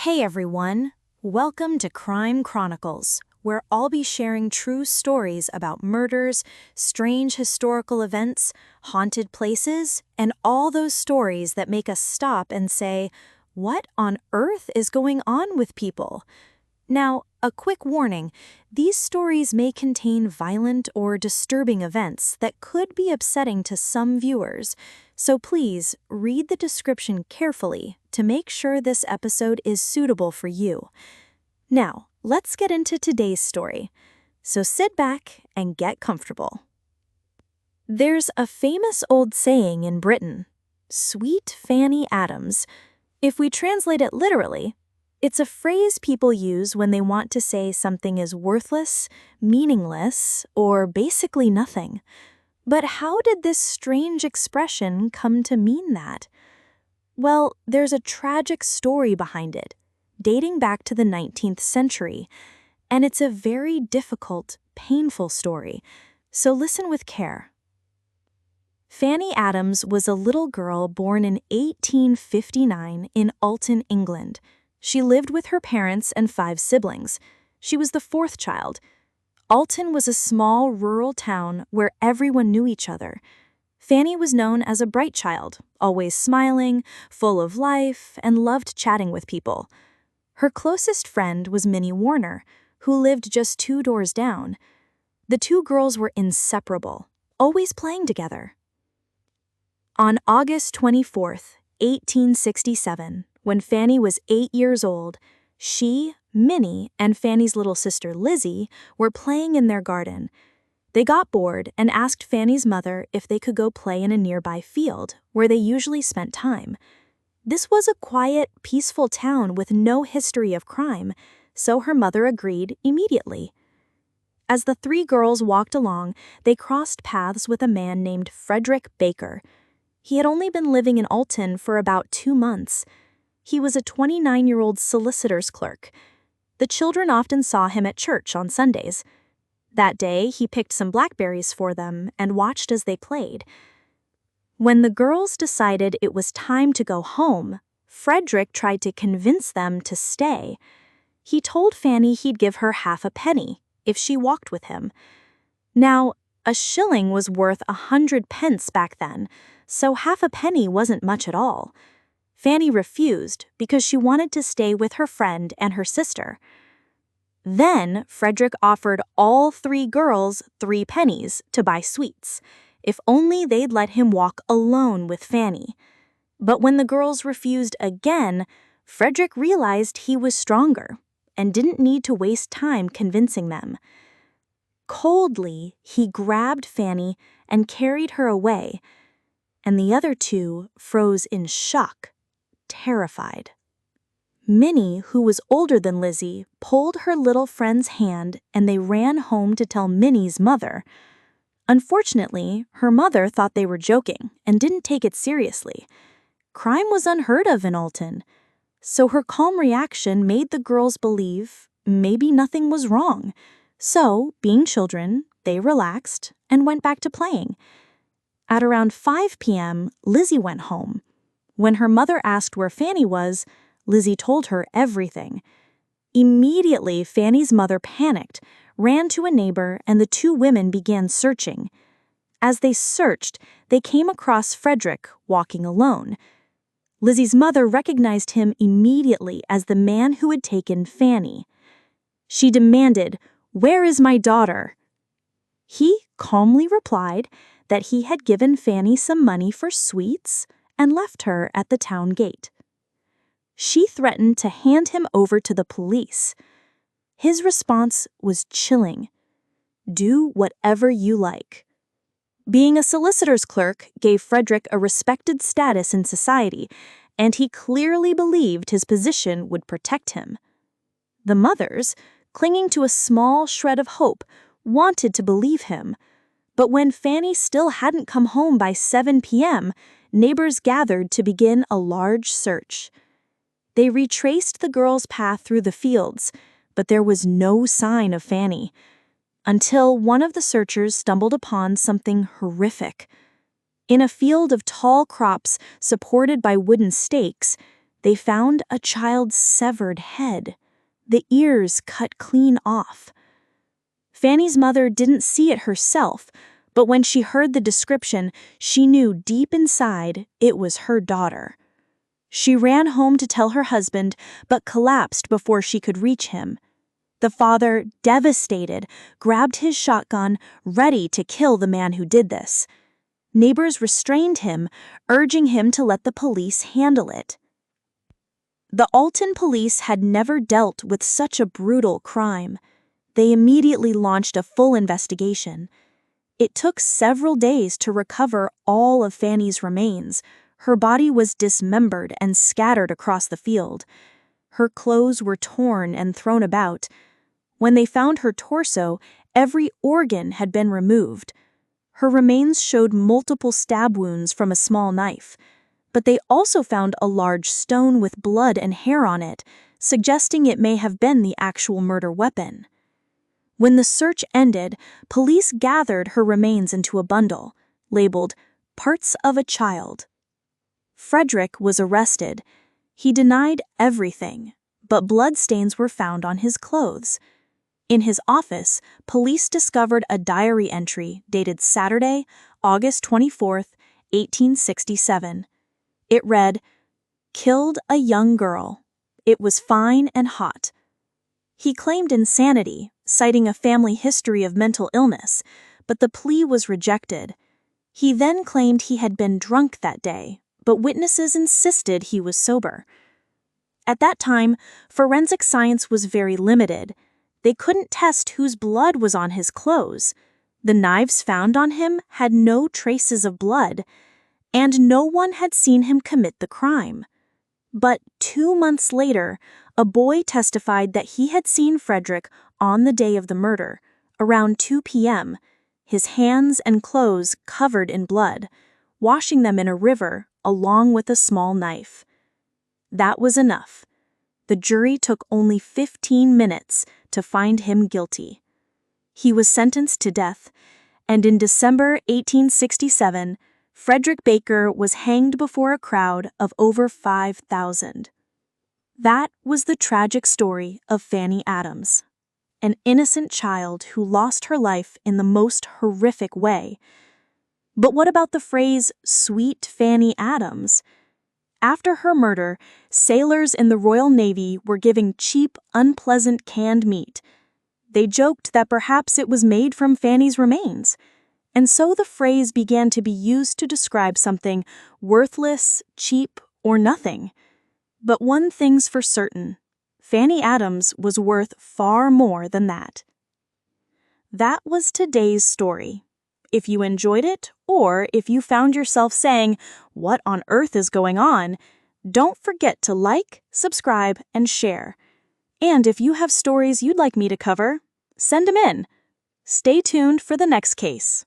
Hey everyone, welcome to Crime Chronicles, where I'll be sharing true stories about murders, strange historical events, haunted places, and all those stories that make us stop and say, what on earth is going on with people? Now, a quick warning, these stories may contain violent or disturbing events that could be upsetting to some viewers, so please read the description carefully to make sure this episode is suitable for you. Now, let's get into today's story. So sit back and get comfortable. There's a famous old saying in Britain, "Sweet Fanny Adams." If we translate it literally, it's a phrase people use when they want to say something is worthless, meaningless, or basically nothing. But how did this strange expression come to mean that? Well, there's a tragic story behind it, dating back to the 19th century, and it's a very difficult, painful story, so listen with care. Fanny Adams was a little girl born in 1859 in Alton, England. She lived with her parents and 5 siblings. She was the 4th child. Alton was a small rural town where everyone knew each other. Fanny was known as a bright child, always smiling, full of life, and loved chatting with people. Her closest friend was Minnie Warner, who lived just 2 doors down. The 2 girls were inseparable, always playing together. On August 24th, 1867, when Fanny was 8 years old, she, Minnie, and Fanny's little sister Lizzie were playing in their garden. They got bored and asked Fanny's mother if they could go play in a nearby field where they usually spent time. This was a quiet, peaceful town with no history of crime, so her mother agreed immediately. As the 3 girls walked along, they crossed paths with a man named Frederick Baker. He had only been living in Alton for about 2 months. He was a 29-year-old solicitor's clerk. The children often saw him at church on Sundays. That day, he picked some blackberries for them and watched as they played. When the girls decided it was time to go home, Frederick tried to convince them to stay. He told Fanny he'd give her half a penny if she walked with him. Now, a shilling was worth 100 pence back then, so half a penny wasn't much at all. Fanny refused because she wanted to stay with her friend and her sister. Then Frederick offered all 3 girls 3 pennies to buy sweets, if only they'd let him walk alone with Fanny. But when the girls refused again, Frederick realized he was stronger and didn't need to waste time convincing them. Coldly, he grabbed Fanny and carried her away, and the other 2 froze in shock, terrified. Minnie, who was older than Lizzie, pulled her little friend's hand and they ran home to tell Minnie's mother. Unfortunately, her mother thought they were joking and didn't take it seriously. Crime was unheard of in Alton, so her calm reaction made the girls believe maybe nothing was wrong. So, being children, they relaxed and went back to playing. At around 5 p.m., Lizzie went home. When her mother asked where Fanny was, Lizzie told her everything. Immediately, Fanny's mother panicked, ran to a neighbor, and the 2 women began searching. As they searched, they came across Frederick walking alone. Lizzie's mother recognized him immediately as the man who had taken Fanny. She demanded, "Where is my daughter?" He calmly replied that he had given Fanny some money for sweets and left her at the town gate. She threatened to hand him over to the police. His response was chilling. "Do whatever you like." Being a solicitor's clerk gave Frederick a respected status in society, and he clearly believed his position would protect him. The mothers, clinging to a small shred of hope, wanted to believe him. But when Fanny still hadn't come home by 7 p.m., neighbors gathered to begin a large search. They retraced the girls' path through the fields, but there was no sign of Fanny, until one of the searchers stumbled upon something horrific. In a field of tall crops supported by wooden stakes, They found a child's severed head, the ears cut clean off. Fanny's mother didn't see it herself, but when she heard the description, she knew deep inside it was her daughter. She ran home to tell her husband, but collapsed before she could reach him. The father, devastated, grabbed his shotgun, ready to kill the man who did this. Neighbors restrained him, urging him to let the police handle it. The Alton police had never dealt with such a brutal crime. They immediately launched a full investigation. It took several days to recover all of Fanny's remains. Her body was dismembered and scattered across the field. Her clothes were torn and thrown about. When they found her torso, every organ had been removed. Her remains showed multiple stab wounds from a small knife, but they also found a large stone with blood and hair on it, suggesting it may have been the actual murder weapon. When the search ended, police gathered her remains into a bundle, labeled "Parts of a Child." Frederick was arrested. He denied everything, but bloodstains were found on his clothes. In his office, police discovered a diary entry dated Saturday, August 24, 1867. It read, "Killed a young girl. It was fine and hot." He claimed insanity, citing a family history of mental illness, but the plea was rejected. He then claimed he had been drunk that day, but witnesses insisted he was sober. At that time, forensic science was very limited. They couldn't test whose blood was on his clothes. The knives found on him had no traces of blood, and no one had seen him commit the crime. But 2 months later, a boy testified that he had seen Frederick on the day of the murder, around 2 p.m., his hands and clothes covered in blood, washing them in a river along with a small knife. That was enough. The jury took only 15 minutes to find him guilty. He was sentenced to death, and in December 1867, Frederick Baker was hanged before a crowd of over 5,000. That was the tragic story of Fanny Adams, an innocent child who lost her life in the most horrific way. But what about the phrase, "Sweet Fanny Adams"? After her murder, sailors in the Royal Navy were giving cheap, unpleasant canned meat. They joked that perhaps it was made from Fanny's remains. And so the phrase began to be used to describe something worthless, cheap, or nothing. But one thing's for certain, Fanny Adams was worth far more than that. That was today's story. If you enjoyed it, or if you found yourself saying, "What on earth is going on?" don't forget to like, subscribe, and share. And if you have stories you'd like me to cover, send them in. Stay tuned for the next case.